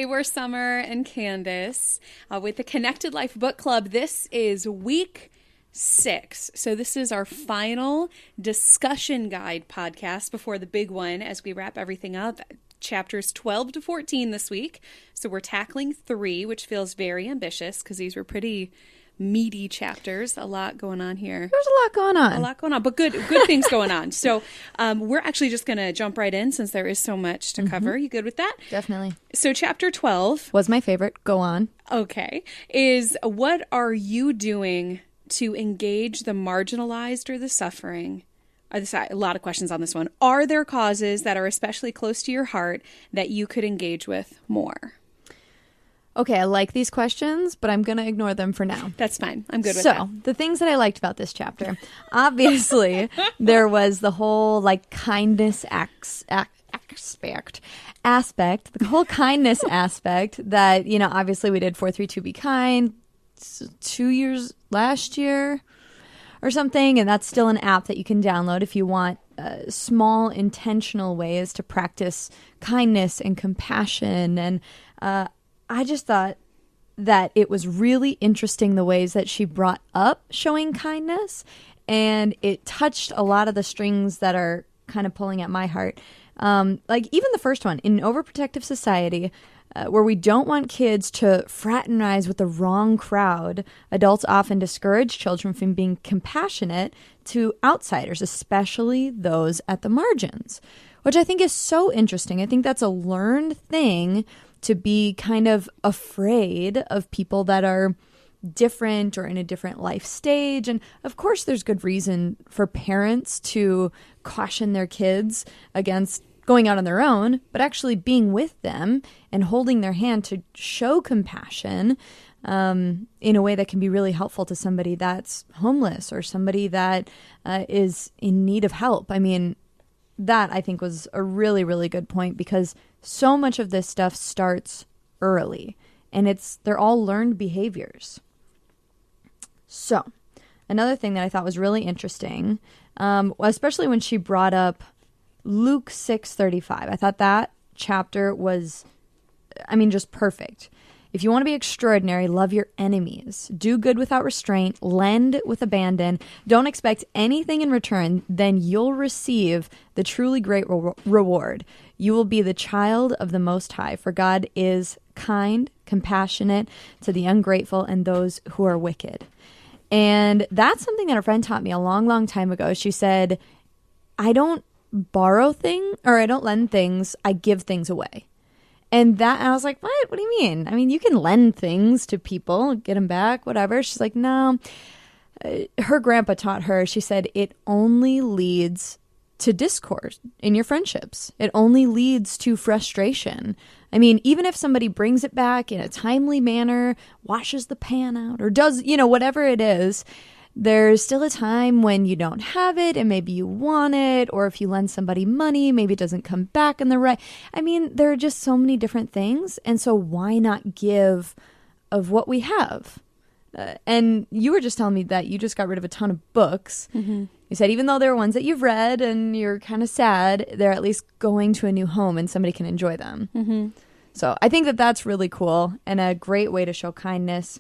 Hey, we're Summer and Candace with the Connected Life Book Club. This is week 6. So this is our final discussion guide podcast before the big one as we wrap everything up. Chapters 12 to 14 this week. So we're tackling 3, which feels very ambitious because these were pretty meaty chapters. A lot going on here. There's a lot going on. A lot going on, but good things going on. So we're actually just going to jump right in since there is so much to cover. You good with that? Definitely. So chapter 12 was my favorite. Go on. Okay. Is what are you doing to engage the marginalized or the suffering? A lot of questions on this one. Are there causes that are especially close to your heart that you could engage with more? Okay, I like these questions, but I'm going to ignore them for now. That's fine. I'm good with that. So, the things that I liked about this chapter, obviously, there was the whole, kindness aspect, the whole kindness aspect that, obviously we did 432 Be Kind 2 years last year or something, and that's still an app that you can download if you want small, intentional ways to practice kindness and compassion, and I just thought that it was really interesting the ways that she brought up showing kindness, and it touched a lot of the strings that are kind of pulling at my heart. Even the first one, in an overprotective society where we don't want kids to fraternize with the wrong crowd, adults often discourage children from being compassionate to outsiders, especially those at the margins, which I think is so interesting. I think that's a learned thing, to be kind of afraid of people that are different or in a different life stage. And of course, there's good reason for parents to caution their kids against going out on their own, but actually being with them and holding their hand to show compassion in a way that can be really helpful to somebody that's homeless or somebody that is in need of help. I mean, that I think was a really, really good point, because so much of this stuff starts early and they're all learned behaviors. So another thing that I thought was really interesting, especially when she brought up Luke 6:35, I thought that chapter was, just perfect. If you want to be extraordinary, love your enemies. Do good without restraint. Lend with abandon. Don't expect anything in return. Then you'll receive the truly great reward. You will be the child of the Most High, for God is kind, compassionate to the ungrateful and those who are wicked. And that's something that a friend taught me a long, long time ago. She said, I don't borrow things, or I don't lend things. I give things away. And I was like, what? What do you mean? I mean, you can lend things to people, get them back, whatever. She's like, no. Her grandpa taught her, she said, it only leads to discord in your friendships. It only leads to frustration. I mean, even if somebody brings it back in a timely manner, washes the pan out, or does, whatever it is, there's still a time when you don't have it and maybe you want it, or if you lend somebody money, maybe it doesn't come back in the right. I mean, there are just so many different things. And so why not give of what we have? And you were just telling me that you just got rid of a ton of books. Mm-hmm. You said even though there are ones that you've read and you're kind of sad, they're at least going to a new home and somebody can enjoy them. Mm-hmm. So I think that that's really cool and a great way to show kindness.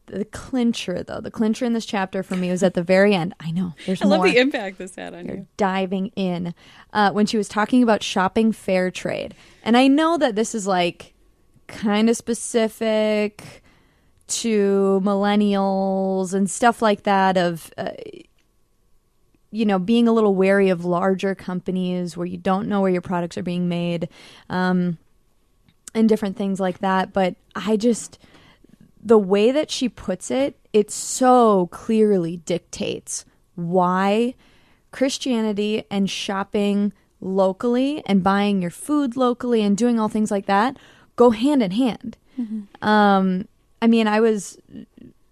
The clincher in this chapter for me was at the very end. I know, there's more. I love the impact this had on You're you. Diving in. When she was talking about shopping fair trade. And I know that this is kind of specific to millennials and stuff like that of, being a little wary of larger companies where you don't know where your products are being made and different things like that. But the way that she puts it, it so clearly dictates why Christianity and shopping locally and buying your food locally and doing all things like that go hand in hand. Mm-hmm. I was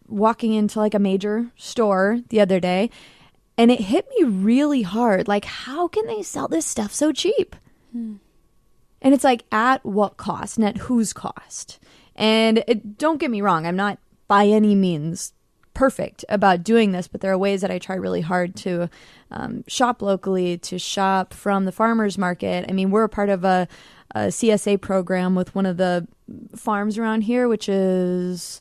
walking into a major store the other day and it hit me really hard. How can they sell this stuff so cheap? Mm. And it's at what cost and at whose cost? And don't get me wrong, I'm not by any means perfect about doing this, but there are ways that I try really hard to shop locally, to shop from the farmer's market. I mean, we're a part of a a CSA program with one of the farms around here, which is...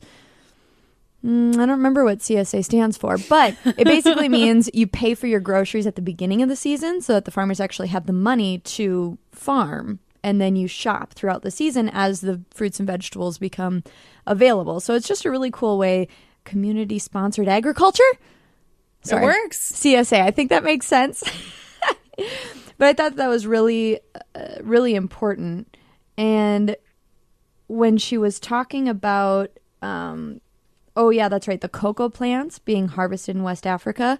I don't remember what CSA stands for, but it basically means you pay for your groceries at the beginning of the season so that the farmers actually have the money to farm, and then you shop throughout the season as the fruits and vegetables become available. So it's just a really cool way. Community-sponsored agriculture? Sorry. It works. CSA. I think that makes sense. But I thought that was really, really important. And when she was talking about... oh, yeah, that's right. The cocoa plants being harvested in West Africa.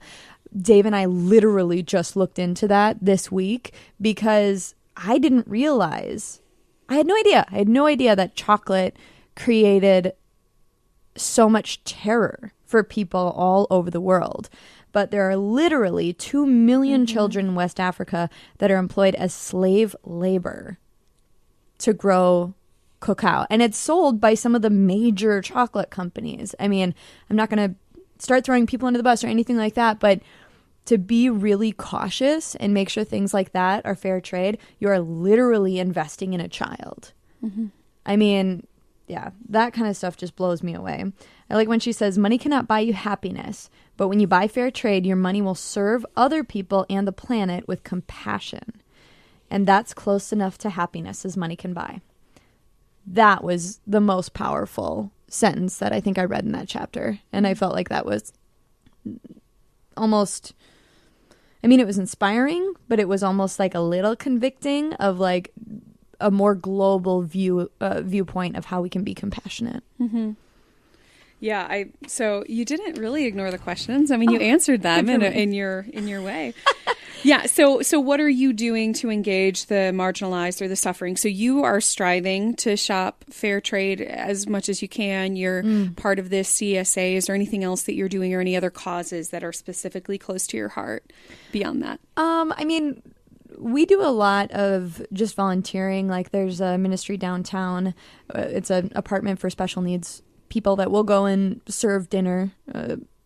Dave and I literally just looked into that this week because I didn't realize. I had no idea. I had no idea that chocolate created so much terror for people all over the world. But there are literally 2 million children in West Africa that are employed as slave labor to grow cacao, and it's sold by some of the major chocolate companies. I mean, I'm not going to start throwing people under the bus or anything like that, but to be really cautious and make sure things like that are fair trade, you are literally investing in a child. I mean, yeah, that kind of stuff just blows me away. I like when she says, money cannot buy you happiness, but when you buy fair trade, your money will serve other people and the planet with compassion. And that's close enough to happiness as money can buy. That was the most powerful sentence that I think I read in that chapter. And I felt like that was almost, I mean, it was inspiring, but it was almost like a little convicting of like a more global viewpoint of how we can be compassionate. Yeah, so you didn't really ignore the questions. I mean, you answered them in your way. Yeah. So what are you doing to engage the marginalized or the suffering? So you are striving to shop fair trade as much as you can. You're part of this CSA. Is there anything else that you're doing or any other causes that are specifically close to your heart beyond that? I mean, we do a lot of just volunteering. Like there's a ministry downtown. It's an apartment for special needs people that will go and serve dinner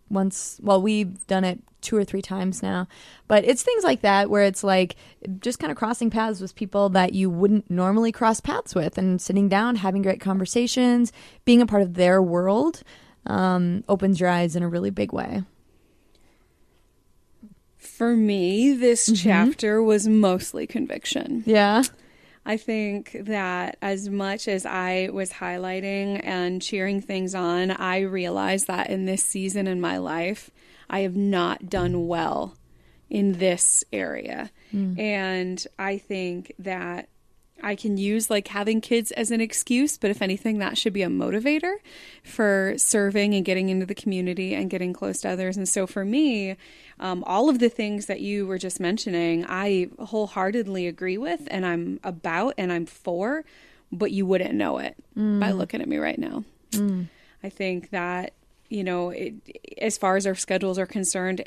once. Well, we've done it 2 or 3 times now, but it's things like that where it's like just kind of crossing paths with people that you wouldn't normally cross paths with, and sitting down, having great conversations, being a part of their world opens your eyes in a really big way. For me, this chapter was mostly conviction. Yeah. I think that as much as I was highlighting and cheering things on, I realized that in this season in my life, I have not done well in this area. And I think that I can use like having kids as an excuse, but if anything, that should be a motivator for serving and getting into the community and getting close to others. And so for me, all of the things that you were just mentioning, I wholeheartedly agree with, and I'm about, and I'm for, but you wouldn't know it by looking at me right now. I think that, you know, as far as our schedules are concerned,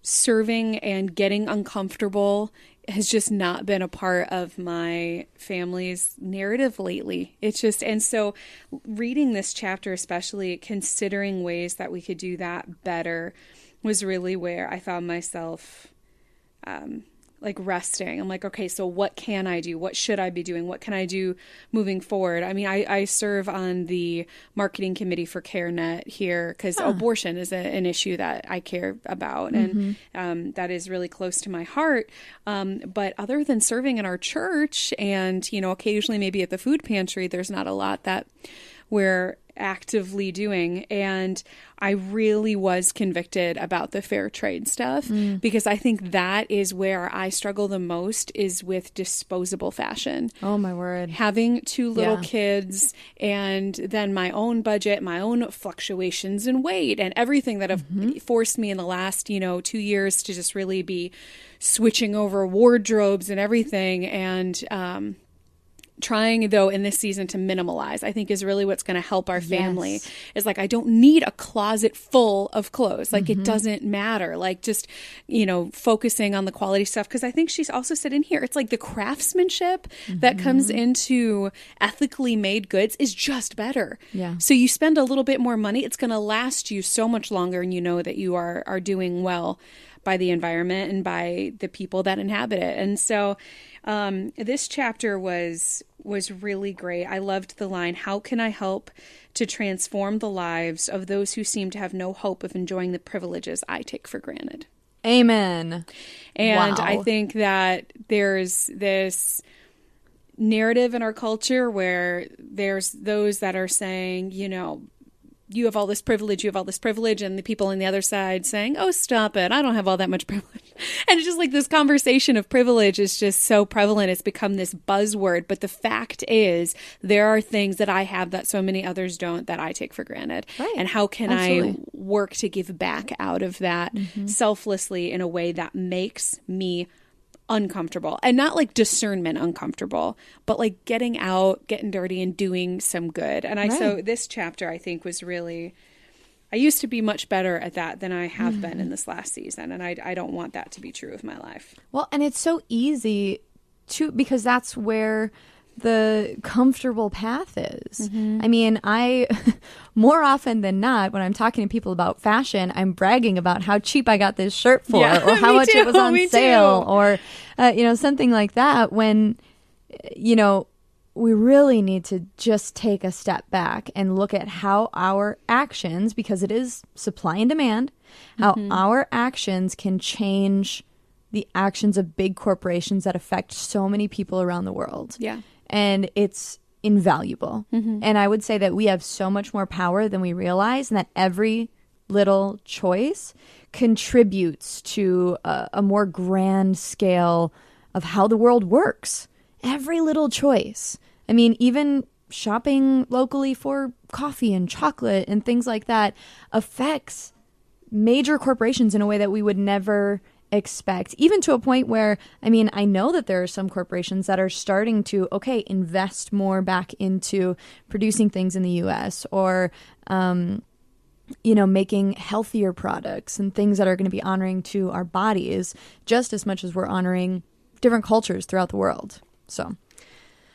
serving and getting uncomfortable has just not been a part of my family's narrative lately. It's just, and so reading this chapter, especially considering ways that we could do that better, was really where I found myself like resting. I'm like, okay, so what can I do? What should I be doing? What can I do moving forward? I mean, I serve on the marketing committee for CareNet here because abortion is an issue that I care about, and that is really close to my heart. But other than serving in our church and, you know, occasionally maybe at the food pantry, there's not a lot that we're actively doing. And I really was convicted about the fair trade stuff because I think that is where I struggle the most, is with disposable fashion. Oh my word. Having 2 little kids, and then my own budget, my own fluctuations in weight, and everything that have forced me in the last, 2 years to just really be switching over wardrobes and everything. And, trying, though, in this season to minimalize, I think, is really what's going to help our family. Yes. Is like, I don't need a closet full of clothes. Like, it doesn't matter. Like, just, focusing on the quality stuff. Because I think she's also said in here, it's like the craftsmanship that comes into ethically made goods is just better. Yeah. So you spend a little bit more money, it's going to last you so much longer, and you know that you are doing well by the environment and by the people that inhabit it. And so This chapter was really great. I loved the line, "How can I help to transform the lives of those who seem to have no hope of enjoying the privileges I take for granted?" Amen. And Wow. I think that there's this narrative in our culture where there's those that are saying, you have all this privilege, and the people on the other side saying, "Oh, stop it, I don't have all that much privilege." And it's just like this conversation of privilege is just so prevalent. It's become this buzzword. But the fact is, there are things that I have that so many others don't that I take for granted. Right. And how can Absolutely. I work to give back out of that selflessly in a way that makes me uncomfortable, and not like discernment uncomfortable, but like getting out, getting dirty, and doing some good. And so this chapter, I think, was really, I used to be much better at that than I have been in this last season. And I don't want that to be true of my life. Well, and it's so easy because that's where the comfortable path is. I mean, more often than not, when I'm talking to people about fashion, I'm bragging about how cheap I got this shirt for, or how much it was on sale, or, something like that, when, we really need to just take a step back and look at how our actions, because it is supply and demand, how our actions can change the actions of big corporations that affect so many people around the world. Yeah. And it's invaluable. And I would say that we have so much more power than we realize, and that every little choice contributes to a more grand scale of how the world works. Every little choice. I mean, even shopping locally for coffee and chocolate and things like that affects major corporations in a way that we would never expect, even to a point where, I mean, I know that there are some corporations that are starting to, invest more back into producing things in the US, or, making healthier products and things that are going to be honoring to our bodies just as much as we're honoring different cultures throughout the world. So.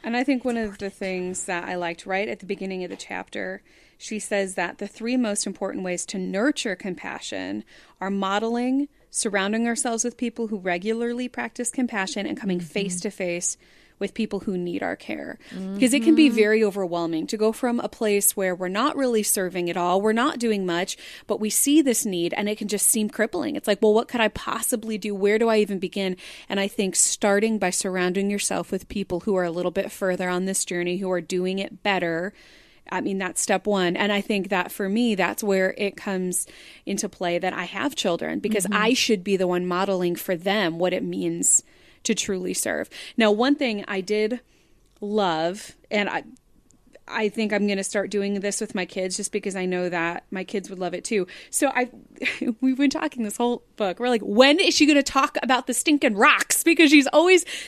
And I think one of the things that I liked right at the beginning of the chapter, she says that the 3 most important ways to nurture compassion are modeling, surrounding ourselves with people who regularly practice compassion, and coming face to face with people who need our care. Because it can be very overwhelming to go from a place where we're not really serving at all, we're not doing much, but we see this need and it can just seem crippling. It's like, well, what could I possibly do? Where do I even begin? And I think starting by surrounding yourself with people who are a little bit further on this journey, who are doing it better, I mean, that's step one. And I think that for me, that's where it comes into play that I have children, because I should be the one modeling for them what it means to truly serve. Now, one thing I did love, and I think I'm going to start doing this with my kids just because I know that my kids would love it too. So we've been talking this whole book. We're like, when is she going to talk about the stinking rocks? Because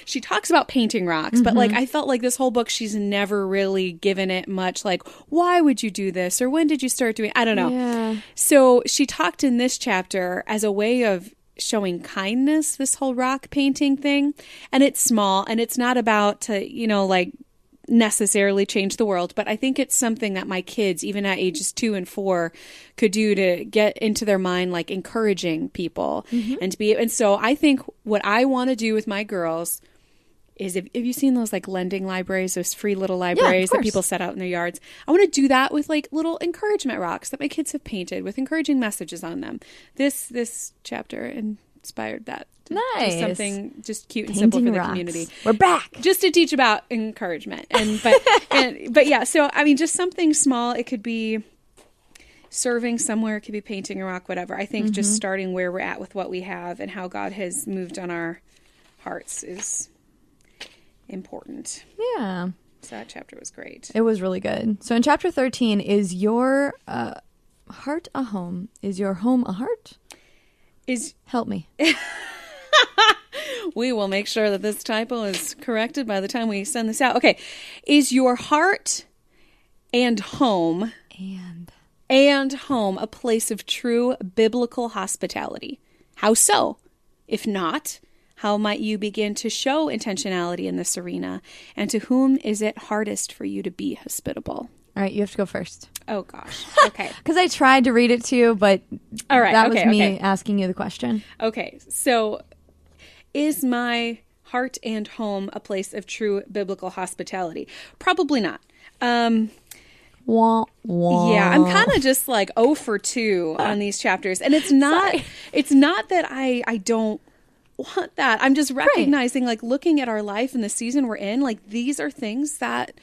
she talks about painting rocks, but like, I felt like this whole book, she's never really given it much like, why would you do this? Or when did you start doing, I don't know. Yeah. So she talked in this chapter as a way of showing kindness, this whole rock painting thing. And it's small and it's not about to, necessarily change the world, but I think it's something that my kids, even at ages 2 and 4, could do to get into their mind, like encouraging people and so I think what I want to do with my girls is, have you seen those like lending libraries, those free little libraries that people set out in their yards? I want to do that with like little encouragement rocks that my kids have painted with encouraging messages on them. This chapter inspired that. Nice. Just something just cute and simple for the community. We're back. Just to teach about encouragement. But yeah, so I mean, just something small. It could be serving somewhere, it could be painting a rock, whatever. I think just starting where we're at with what we have and how God has moved on our hearts is important. Yeah. So that chapter was great. It was really good. So in chapter 13, is your heart a home? Is your home a heart? Help me. We will make sure that this typo is corrected by the time we send this out. Okay. Is your heart and home a place of true biblical hospitality? How so? If not, how might you begin to show intentionality in this arena? And to whom is it hardest for you to be hospitable? All right, you have to go first. Oh, gosh. Okay. Because I tried to read it to you, but all right, that was me asking you the question. Okay, so is my heart and home a place of true biblical hospitality? Probably not. Wah, wah. Yeah, I'm kind of just like 0 for 2 on these chapters. And it's not that I don't want that. I'm just recognizing, like, looking at our life and the season we're in, like, these are things that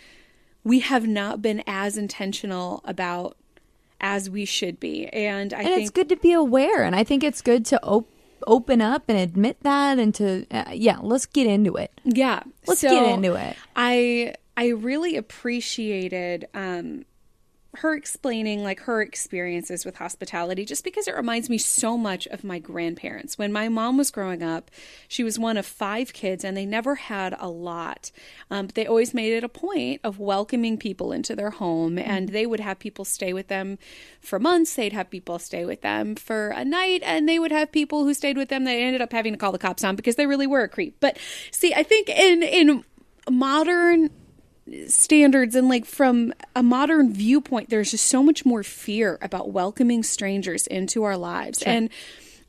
we have not been as intentional about as we should be. And I think it's good to be aware. And I think it's good to open up and admit that, and to, let's get into it. Yeah. Let's get into it. I really appreciated her explaining, like, her experiences with hospitality, just because it reminds me so much of my grandparents. When my mom was growing up, she was one of 5 kids, and they never had a lot. But they always made it a point of welcoming people into their home, and they would have people stay with them for months. They'd have people stay with them for a night, and they would have people who stayed with them they ended up having to call the cops on because they really were a creep. But see, I think in modern standards, and like from a modern viewpoint, there's just so much more fear about welcoming strangers into our lives. Sure. And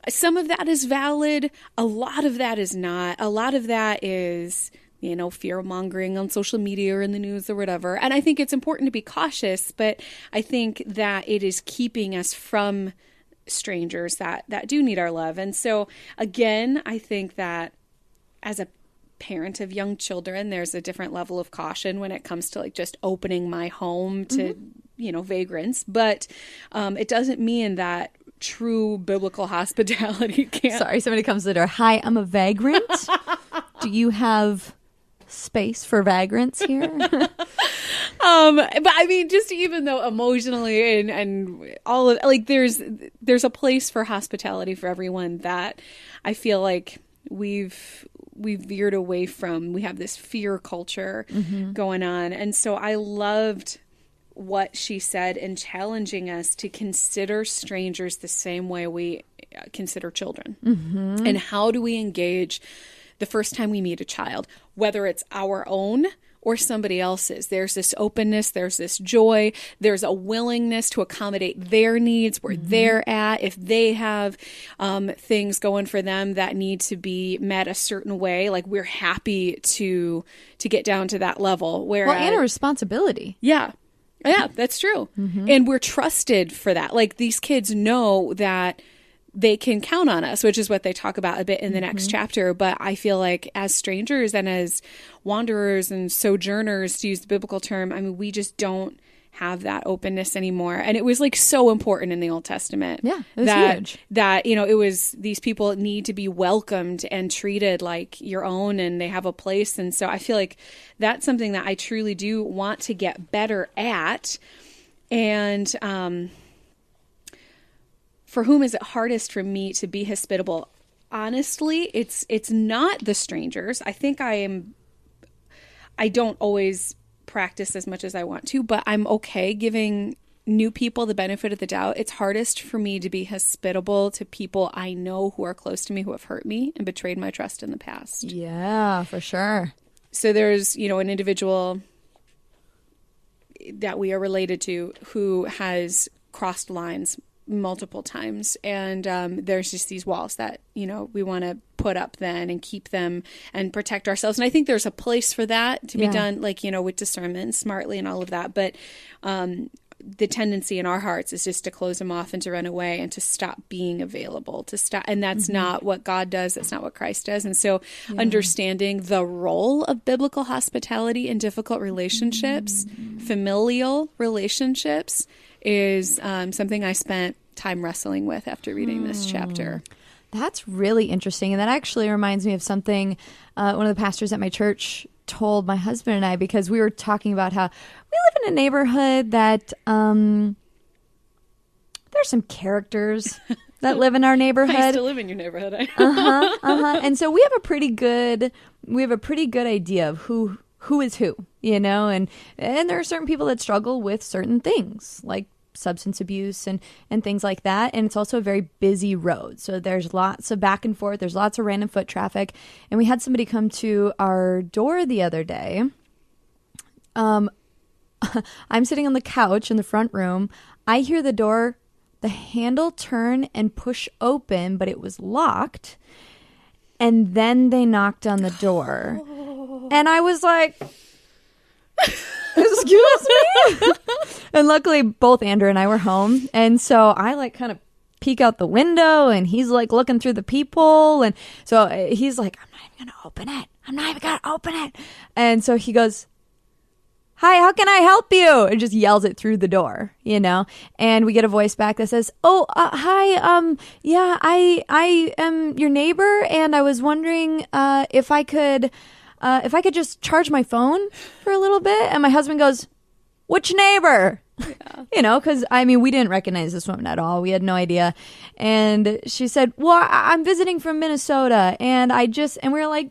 some of that is valid. A lot of that is not. A lot of that is, fear mongering on social media or in the news or whatever. And I think it's important to be cautious, but I think that it is keeping us from strangers that do need our love. And so again, I think that as a parent of young children, there's a different level of caution when it comes to, like, just opening my home to, vagrants. But it doesn't mean that true biblical hospitality can't. Sorry, somebody comes to the door. Hi, I'm a vagrant. Do you have space for vagrants here? But I mean, just even though emotionally and all of, like, there's a place for hospitality for everyone that I feel like we've veered away from. We have this fear culture going on. And so I loved what she said in challenging us to consider strangers the same way we consider children. And how do we engage the first time we meet a child, whether it's our own or somebody else's? There's this openness, there's this joy, there's a willingness to accommodate their needs where they're at. If they have things going for them that need to be met a certain way, like, we're happy to get down to that level. Whereas, and a responsibility. Yeah, that's true. And we're trusted for that. Like, these kids know that they can count on us, which is what they talk about a bit in the next chapter. But I feel like as strangers and as wanderers and sojourners, to use the biblical term, I mean, we just don't have that openness anymore. And it was, like, so important in the Old Testament. Yeah, it was huge. That, it was, these people need to be welcomed and treated like your own, and they have a place. And so I feel like that's something that I truly do want to get better at. And, for whom is it hardest for me to be hospitable? Honestly, it's not the strangers. I think I don't always practice as much as I want to, but I'm okay giving new people the benefit of the doubt. It's hardest for me to be hospitable to people I know who are close to me, who have hurt me and betrayed my trust in the past. Yeah, for sure. So there's, an individual that we are related to who has crossed lines multiple times, and there's just these walls that we want to put up then and keep them and protect ourselves. And I think there's a place for that to be done, like, with discernment and smartly and all of that. But the tendency in our hearts is just to close them off and to run away and to stop being available, to stop. And that's not what God does. That's not what Christ does. And so understanding the role of biblical hospitality in difficult relationships, familial relationships, is something I spent time wrestling with after reading this chapter. That's really interesting. And that actually reminds me of something one of the pastors at my church told my husband and I, because we were talking about how we live in a neighborhood that there's some characters that live in our neighborhood. I used to live in your neighborhood. And so we have a pretty good idea of who is who, and there are certain people that struggle with certain things like substance abuse and things like that. And it's also a very busy road. So there's lots of back and forth. There's lots of random foot traffic. And we had somebody come to our door the other day. I'm sitting on the couch in the front room. I hear the door, the handle turn and push open, but it was locked. And then they knocked on the door. And I was like, excuse me? And luckily, both Andrew and I were home. And so I like kind of peek out the window and he's like looking through the peephole. And so he's like, I'm not even going to open it. I'm not even going to open it. And so he goes, hi, how can I help you? And just yells it through the door, you know? And we get a voice back that says, oh, hi, yeah, I am your neighbor. And I was wondering if I could just charge my phone for a little bit. And my husband goes, which neighbor? Yeah. You know, because, I mean, we didn't recognize this woman at all. We had no idea. And she said, well, I'm visiting from Minnesota. And we were like,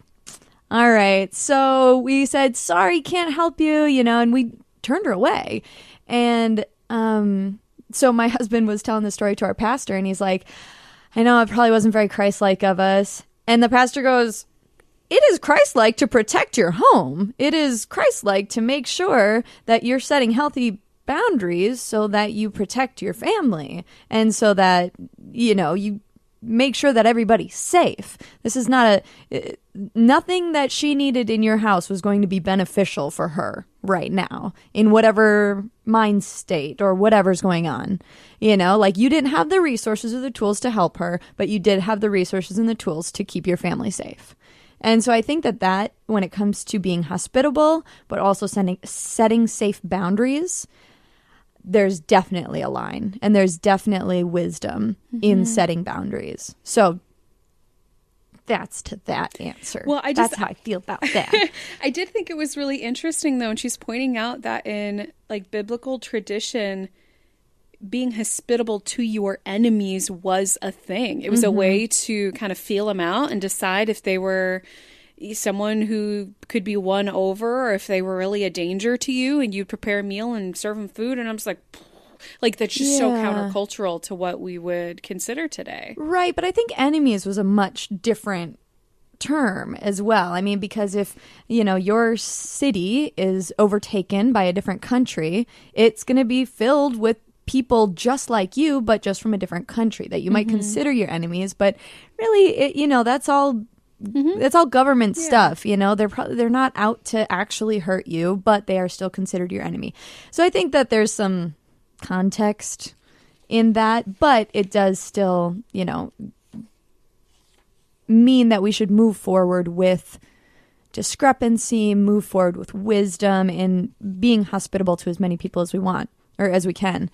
all right. So we said, sorry, can't help you, you know, and we turned her away. And so my husband was telling the story to our pastor, and he's like, I know it probably wasn't very Christ-like of us. And the pastor goes, it is Christ-like to protect your home. It is Christ-like to make sure that you're setting healthy boundaries so that you protect your family and so that, you know, you make sure that everybody's safe. This is not nothing that she needed in your house was going to be beneficial for her right now in whatever mind state or whatever's going on. You know, like you didn't have the resources or the tools to help her, but you did have the resources and the tools to keep your family safe. And so I think that when it comes to being hospitable, but also setting safe boundaries, there's definitely a line and there's definitely wisdom in setting boundaries. So that's to that answer. Well, that's how I feel about that. I did think it was really interesting though, and she's pointing out that in like biblical tradition, being hospitable to your enemies was a thing. It was a way to kind of feel them out and decide if they were someone who could be won over or if they were really a danger to you, and you'd prepare a meal and serve them food. And I'm just like that's just so countercultural to what we would consider today. Right. But I think enemies was a much different term as well. I mean, because if, you know, your city is overtaken by a different country, it's going to be filled with people just like you, but just from a different country that you might consider your enemies. But really, you know, that's all government stuff. You know, they're not out to actually hurt you, but they are still considered your enemy. So I think that there's some context in that, but it does still, you know, mean that we should move forward with discrepancy, move forward with wisdom, and being hospitable to as many people as we want or as we can.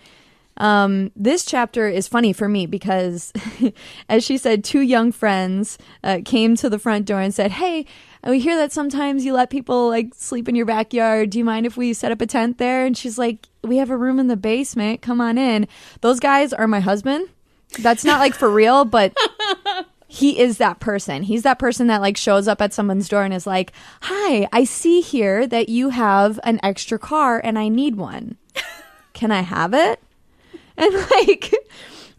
This chapter is funny for me because, as she said, two young friends came to the front door and said, hey, we hear that sometimes you let people like sleep in your backyard. Do you mind if we set up a tent there? And she's like, we have a room in the basement. Come on in. Those guys are my husband. That's not like for real, but he is that person. He's that person that like shows up at someone's door and is like, hi, I see here that you have an extra car and I need one. Can I have it? And like,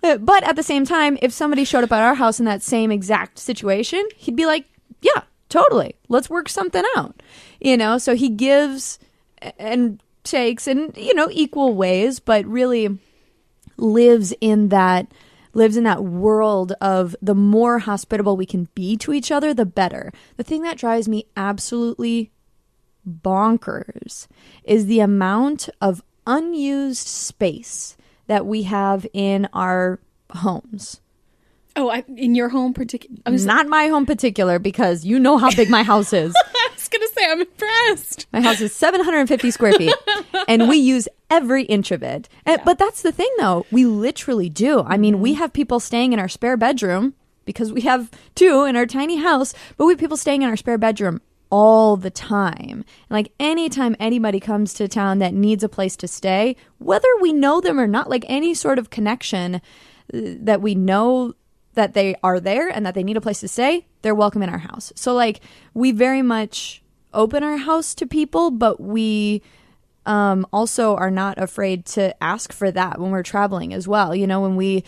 but at the same time, if somebody showed up at our house in that same exact situation, he'd be like, yeah, totally. Let's work something out. You know, so he gives and takes in, you know, equal ways, but really lives in that world of the more hospitable we can be to each other, the better. The thing that drives me absolutely bonkers is the amount of unused space that we have in our homes. Oh, in your home particular? Not my home particular, because you know how big my house is. I was going to say, I'm impressed. My house is 750 square feet, and we use every inch of it. But that's the thing, though. We literally do. I mean, we have people staying in our spare bedroom, because we have two in our tiny house, but we have people staying in our spare bedroom all the time. And like anytime anybody comes to town that needs a place to stay, whether we know them or not, like any sort of connection that we know that they are there and that they need a place to stay, they're welcome in our house. So like we very much open our house to people, but we also are not afraid to ask for that when we're traveling as well. You know, when we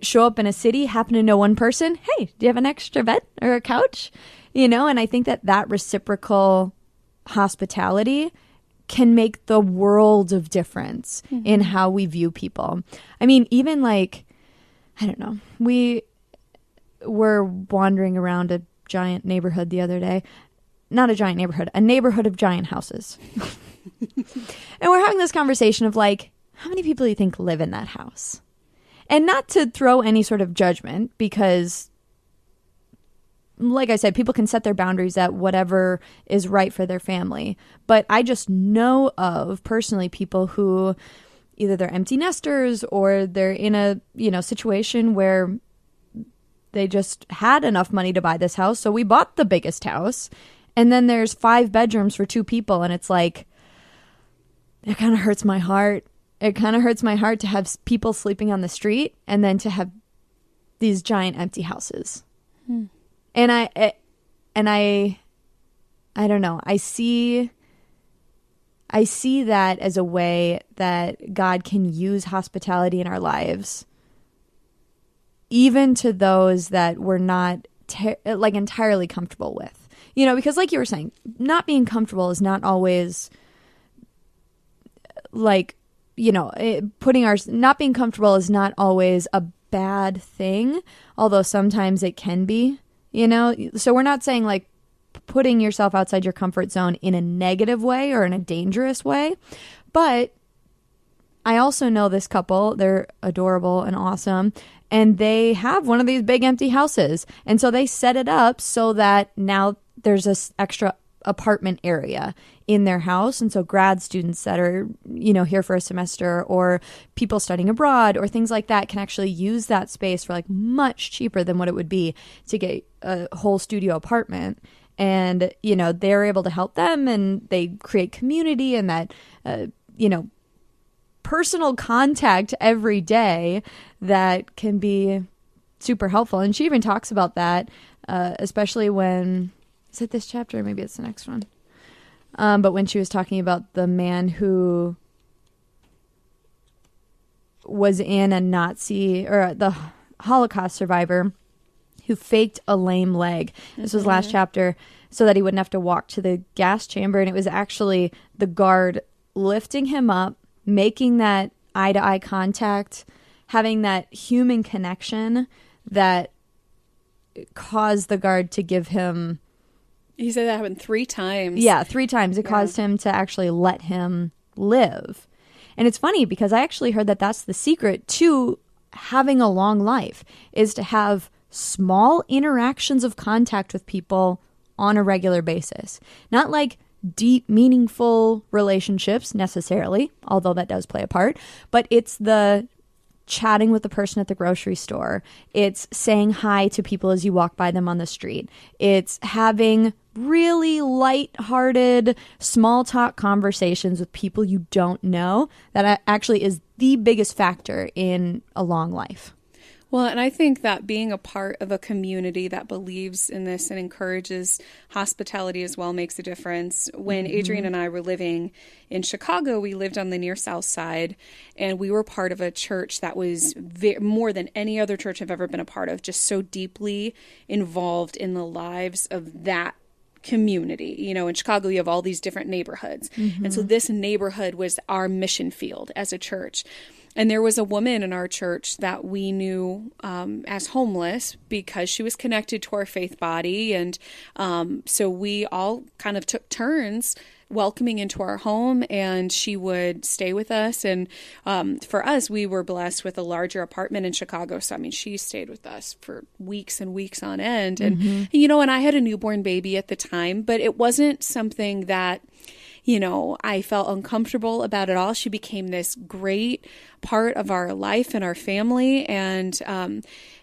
show up in a city, happen to know one person, hey, do you have an extra bed or a couch? You know, and I think that reciprocal hospitality can make the world of difference in how we view people. I mean, even like, I don't know, we were wandering around a giant neighborhood the other day. Not a giant neighborhood, a neighborhood of giant houses. And we're having this conversation of like, how many people do you think live in that house? And not to throw any sort of judgment, because like I said, people can set their boundaries at whatever is right for their family. But I just know of personally people who either they're empty nesters or they're in a, situation where they just had enough money to buy this house. So we bought the biggest house. And then there's 5 bedrooms for 2 people. And it's like, it kind of hurts my heart. It kind of hurts my heart to have people sleeping on the street and then to have these giant empty houses. And I don't know. I see that as a way that God can use hospitality in our lives, even to those that we're not entirely comfortable with. Because like you were saying, not being comfortable is not always not being comfortable is not always a bad thing, although sometimes it can be, So we're not saying like putting yourself outside your comfort zone in a negative way or in a dangerous way. But I also know this couple, they're adorable and awesome, and they have one of these big empty houses. And so they set it up so that now there's this extra apartment area in their house. And so grad students that are, here for a semester or people studying abroad or things like that can actually use that space for like much cheaper than what it would be to get a whole studio apartment. And, they're able to help them and they create community and that, personal contact every day that can be super helpful. And she even talks about that, especially when, is it this chapter or maybe it's the next one? But when she was talking about the man who was in a Nazi or the Holocaust survivor who faked a lame leg. This was last chapter, so that he wouldn't have to walk to the gas chamber. And it was actually the guard lifting him up, making that eye-to-eye contact, having that human connection that caused the guard to give him... He said that happened 3 times. Yeah, 3 times. It caused him to actually let him live. And it's funny because I actually heard that that's the secret to having a long life, is to have small interactions of contact with people on a regular basis. Not like deep, meaningful relationships necessarily, although that does play a part, but it's the chatting with the person at the grocery store. It's saying hi to people as you walk by them on the street. It's having really light-hearted, small talk conversations with people you don't know. That actually is the biggest factor in a long life. Well, and I think that being a part of a community that believes in this and encourages hospitality as well makes a difference. When Adrienne and I were living in Chicago, we lived on the near South Side, and we were part of a church that was more than any other church I've ever been a part of, just so deeply involved in the lives of that community. In Chicago, you have all these different neighborhoods. And so this neighborhood was our mission field as a church. And there was a woman in our church that we knew as homeless because she was connected to our faith body. And so we all kind of took turns welcoming into our home, and she would stay with us. And for us, we were blessed with a larger apartment in Chicago. So, she stayed with us for weeks and weeks on end. And, and I had a newborn baby at the time, but it wasn't something that I felt uncomfortable about it all. She became this great part of our life and our family. And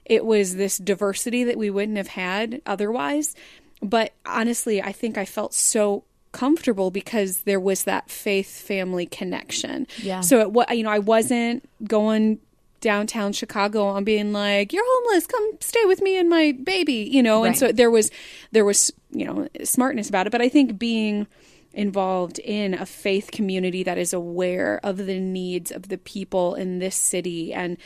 it was this diversity that we wouldn't have had otherwise. But honestly, I think I felt so comfortable because there was that faith family connection. Yeah. So I wasn't going downtown Chicago and being like, "You're homeless, come stay with me and my baby," Right. And so there was smartness about it. But I think being involved in a faith community that is aware of the needs of the people in this city and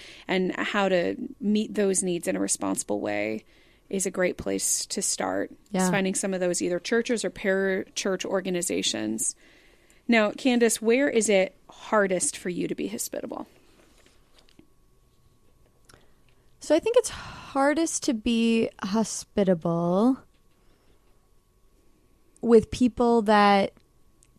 how to meet those needs in a responsible way is a great place to start. Yeah. Just finding some of those either churches or parachurch organizations. Now, Candace, where is it hardest for you to be hospitable? So I think it's hardest to be hospitable with people that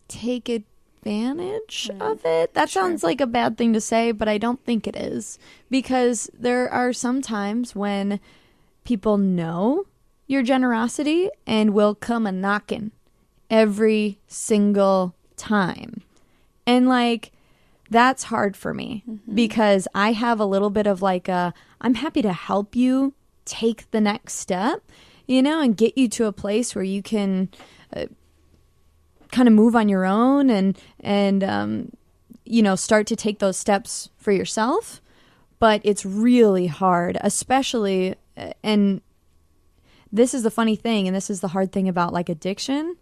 take advantage of it. That sounds like a bad thing to say, but I don't think it is, because there are some times when people know your generosity and will come a knocking every single time. And like, that's hard for me because I have a little bit of like I'm happy to help you take the next step, and get you to a place where you can kind of move on your own and start to take those steps for yourself. But it's really hard, especially, and this is the funny thing, and this is the hard thing about like addiction,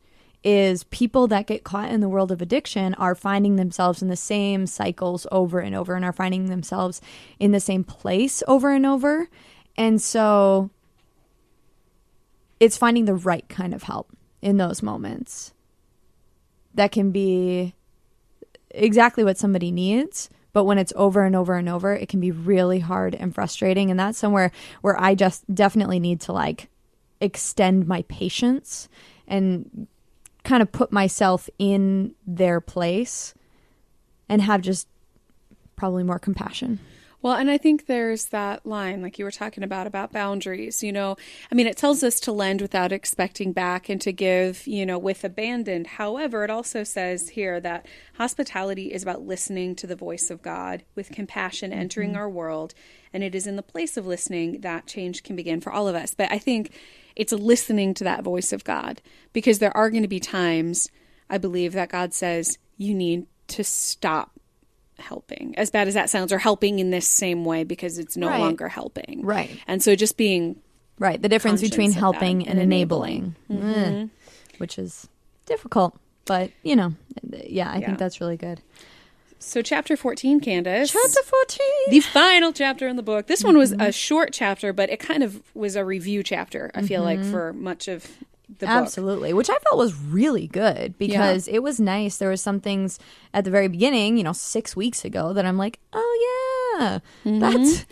is people that get caught in the world of addiction are finding themselves in the same cycles over and over, and are finding themselves in the same place over and over. And so it's finding the right kind of help in those moments that can be exactly what somebody needs. But when it's over and over and over, it can be really hard and frustrating. And that's somewhere where I just definitely need to like extend my patience and kind of put myself in their place and have just probably more compassion. Well, and I think there's that line, like you were talking about boundaries, it tells us to lend without expecting back and to give, with abandon. However, it also says here that hospitality is about listening to the voice of God with compassion, entering our world. And it is in the place of listening that change can begin for all of us. But I think it's listening to that voice of God, because there are going to be times, I believe, that God says you need to stop helping, as bad as that sounds, or helping in this same way, because it's no longer helping. Right. And so just being the difference between helping and enabling, which is difficult, but I think that's really good. So chapter 14, Candace. Chapter 14. The final chapter in the book. This one was a short chapter, but it kind of was a review chapter, I feel like, for much of the book. Absolutely, which I felt was really good, because it was nice. There was some things at the very beginning, 6 weeks ago, that I'm like, oh yeah, that's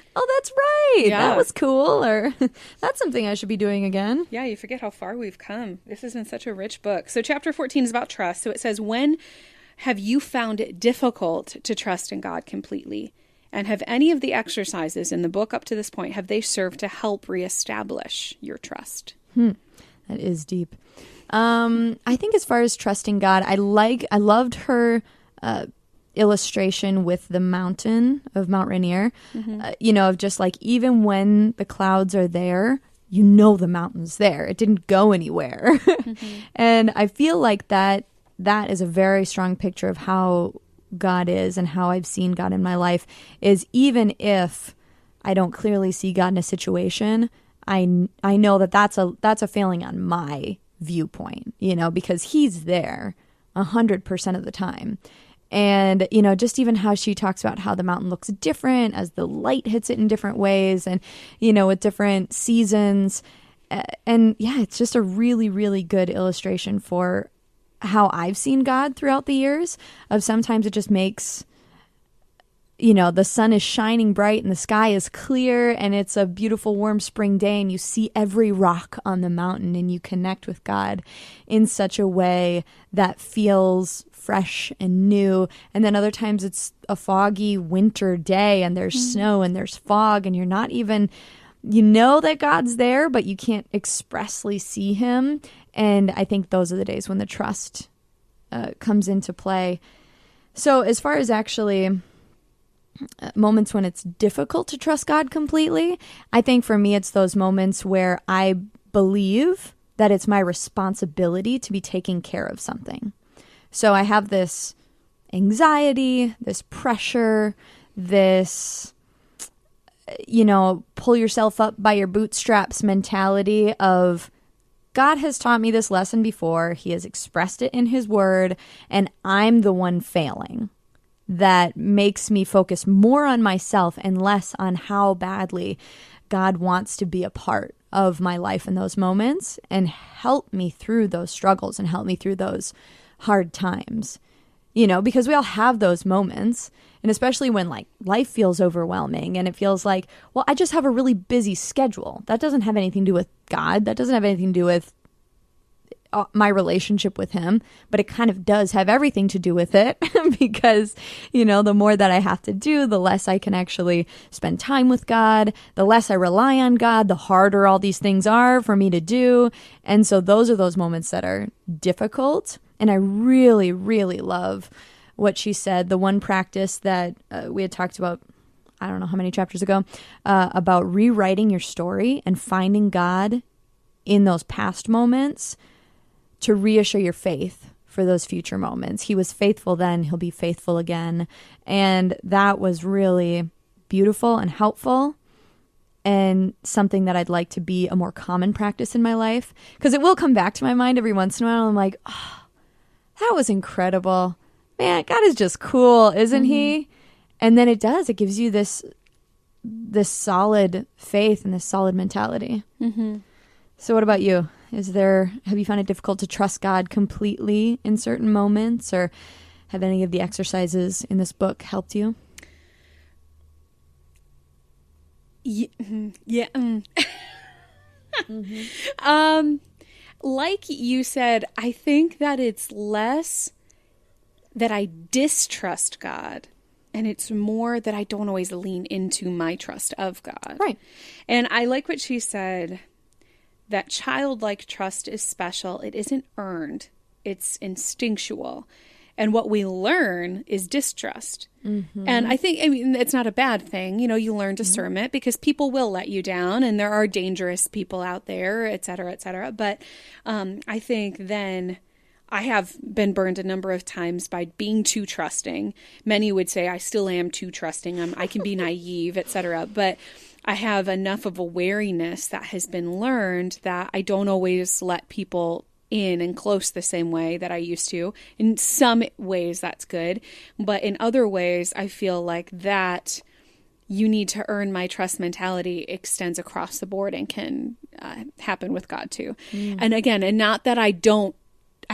right. Yeah. That was cool, or that's something I should be doing again. Yeah, you forget how far we've come. This has been such a rich book. So chapter 14 is about trust. So it says, when have you found it difficult to trust in God completely? And have any of the exercises in the book up to this point, have they served to help reestablish your trust? That is deep. I think as far as trusting God, I loved her illustration with the mountain of Mount Rainier, of just like, even when the clouds are there, the mountain's there. It didn't go anywhere. And I feel like that is a very strong picture of how God is and how I've seen God in my life, is even if I don't clearly see God in a situation, I know that's a failing on my viewpoint, because he's there 100% of the time. And, just even how she talks about how the mountain looks different as the light hits it in different ways, and, with different seasons. And yeah, it's just a really, really good illustration for how I've seen God throughout the years, of sometimes it just makes, the sun is shining bright and the sky is clear and it's a beautiful warm spring day, and you see every rock on the mountain and you connect with God in such a way that feels fresh and new. And then other times it's a foggy winter day and there's snow and there's fog, and you're not even, that God's there, but you can't expressly see him. And I think those are the days when the trust comes into play. So as far as actually moments when it's difficult to trust God completely, I think for me it's those moments where I believe that it's my responsibility to be taking care of something. So I have this anxiety, this pressure, this, pull yourself up by your bootstraps mentality of, God has taught me this lesson before. He has expressed it in his word, and I'm the one failing. That makes me focus more on myself and less on how badly God wants to be a part of my life in those moments and help me through those struggles and help me through those hard times. Because we all have those moments, and especially when like life feels overwhelming and it feels like, well, I just have a really busy schedule. That doesn't have anything to do with God. That doesn't have anything to do with my relationship with him, but it kind of does have everything to do with it because, the more that I have to do, the less I can actually spend time with God, the less I rely on God, the harder all these things are for me to do. And so those are those moments that are difficult. And I really, really love what she said. The one practice that we had talked about, I don't know how many chapters ago, about rewriting your story and finding God in those past moments to reassure your faith for those future moments. He was faithful then, he'll be faithful again. And that was really beautiful and helpful and something that I'd like to be a more common practice in my life, because it will come back to my mind every once in a while. I'm like, oh, that was incredible. Man, God is just cool, isn't he? And then it gives you this solid faith and this solid mentality. So what about you? Have you found it difficult to trust God completely in certain moments, or have any of the exercises in this book helped you? Yeah. Like you said, I think that it's less that I distrust God, and it's more that I don't always lean into my trust of God. Right. And I like what she said, that childlike trust is special. It isn't earned. It's instinctual. And what we learn is distrust. And I think, it's not a bad thing. You learn discernment because people will let you down, and there are dangerous people out there, et cetera, et cetera. But I think then I have been burned a number of times by being too trusting. Many would say I still am too trusting. I can be naive, et cetera. But I have enough of a wariness that has been learned that I don't always let people in and close the same way that I used to. In some ways, that's good. But in other ways, I feel like that you need to earn my trust mentality extends across the board and can happen with God too. And again, and not that I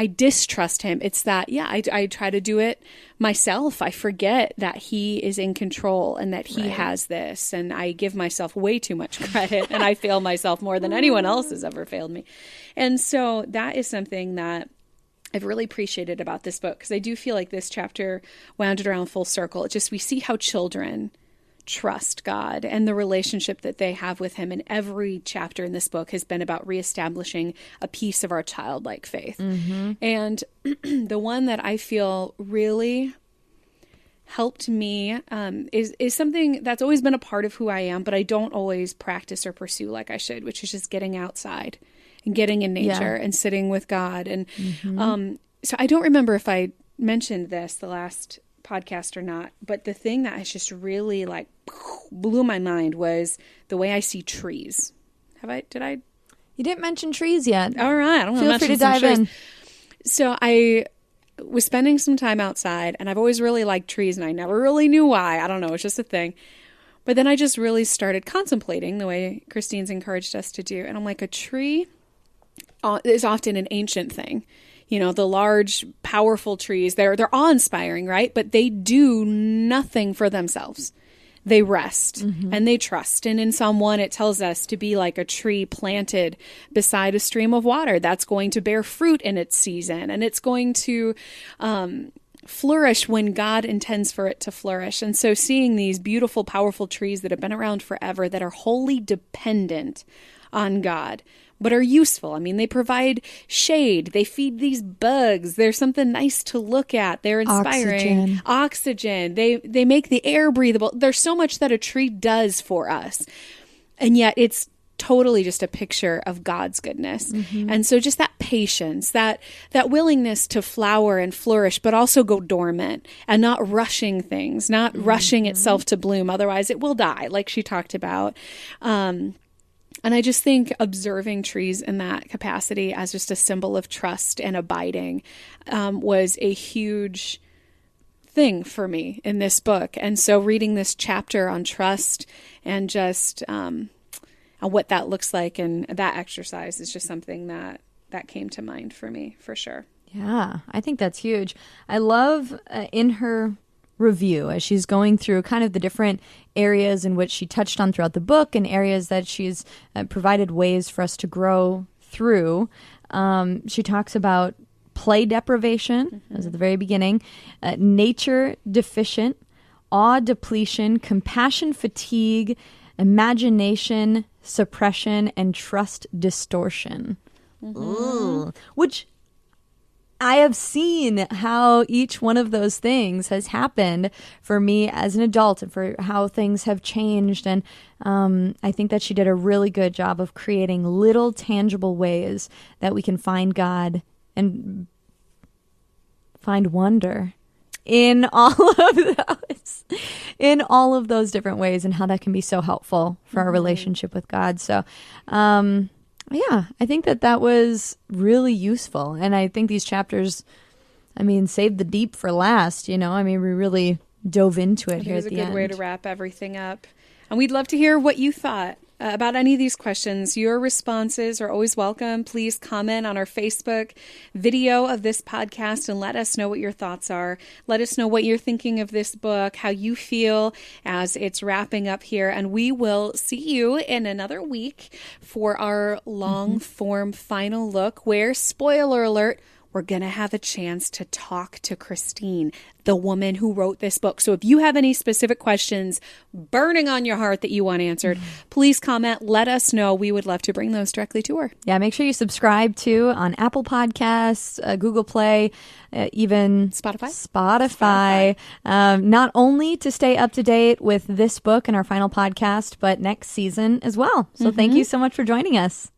distrust him. It's that, I try to do it myself. I forget that he is in control and that he has this. And I give myself way too much credit, and I fail myself more than anyone else has ever failed me. And so that is something that I've really appreciated about this book, because I do feel like this chapter wound it around full circle. It's just, we see how children trust God and the relationship that they have with him. And every chapter in this book has been about reestablishing a piece of our childlike faith. And the one that I feel really helped me is something that's always been a part of who I am, but I don't always practice or pursue like I should, which is just getting outside and getting in nature and sitting with God. And so I don't remember if I mentioned this the last podcast or not, but the thing that has just really blew my mind was the way I see trees. Did I? You didn't mention trees yet. All right. I don't Feel free to dive in. So I was spending some time outside, and I've always really liked trees, and I never really knew why. I don't know. It's just a thing. But then I just really started contemplating the way Christine's encouraged us to do. And I'm like, a tree is often an ancient thing. The large, powerful trees, they're awe-inspiring, right? But they do nothing for themselves. They rest and they trust. And in Psalm 1, it tells us to be like a tree planted beside a stream of water that's going to bear fruit in its season. And it's going to flourish when God intends for it to flourish. And so seeing these beautiful, powerful trees that have been around forever, that are wholly dependent on God, but are useful. They provide shade. They feed these bugs. There's something nice to look at. They're inspiring. Oxygen. They make the air breathable. There's so much that a tree does for us. And yet it's totally just a picture of God's goodness. And so just that patience, that willingness to flower and flourish, but also go dormant, and not rushing things, not rushing itself to bloom. Otherwise it will die, like she talked about. And I just think observing trees in that capacity as just a symbol of trust and abiding was a huge thing for me in this book. And so reading this chapter on trust and just what that looks like, and that exercise is just something that came to mind for me, for sure. Yeah, I think that's huge. I love in her review as she's going through kind of the different areas in which she touched on throughout the book, and areas that she's provided ways for us to grow through. She talks about play deprivation, that was at the very beginning, nature deficient, awe depletion, compassion fatigue, imagination suppression, and trust distortion. Ooh. Which I have seen how each one of those things has happened for me as an adult and for how things have changed. And I think that she did a really good job of creating little tangible ways that we can find God and find wonder in all of those different ways, and how that can be so helpful for our relationship with God. So, yeah, I think that was really useful. And I think these chapters, saved the deep for last, we really dove into it here at the end. It was a good way to wrap everything up. And we'd love to hear what you thought about any of these questions. Your responses are always welcome. Please comment on our Facebook video of this podcast and let us know what your thoughts are. Let us know what you're thinking of this book, how you feel as it's wrapping up here. And we will see you in another week for our long form final look where, spoiler alert, we're going to have a chance to talk to Christine, the woman who wrote this book. So if you have any specific questions burning on your heart that you want answered, please comment. Let us know. We would love to bring those directly to her. Yeah, make sure you subscribe too on Apple Podcasts, Google Play, even Spotify. Not only to stay up to date with this book and our final podcast, but next season as well. So thank you so much for joining us.